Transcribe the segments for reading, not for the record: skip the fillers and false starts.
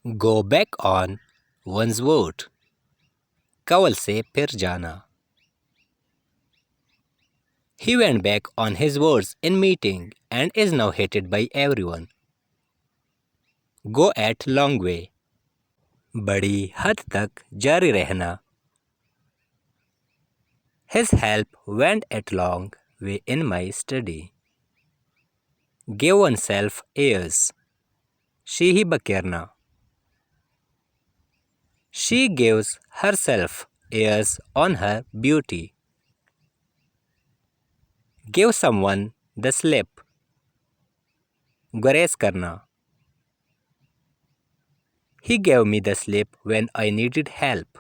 Go back on one's word. कवल से फिर जाना. He went back on his words in meeting and is now hated by everyone. Go at long way. बड़ी हद तक जारी रहना. His help went at long way in my study. Give oneself airs. She he बकेरना. She gives herself airs on her beauty. Give someone the slip. गुरेज करना. He gave me the slip when I needed help.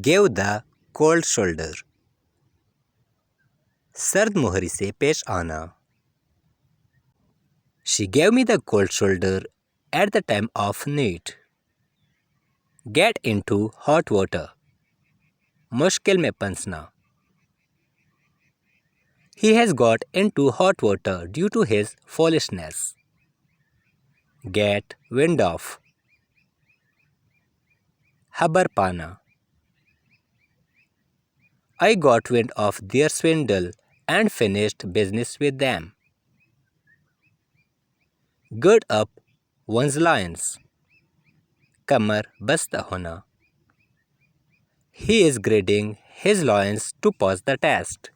Give the cold shoulder. सर्द मोहरी से पेश आना. She gave me the cold shoulder at the time of need. Get into hot water. मुश्किल में फंसना. He has got into hot water due to his foolishness. Get wind of. खबर पाना. I got wind of their swindle and finished business with them. Gird up one's loins. कमर बस्ता होना. He is girding his loins to pass the test.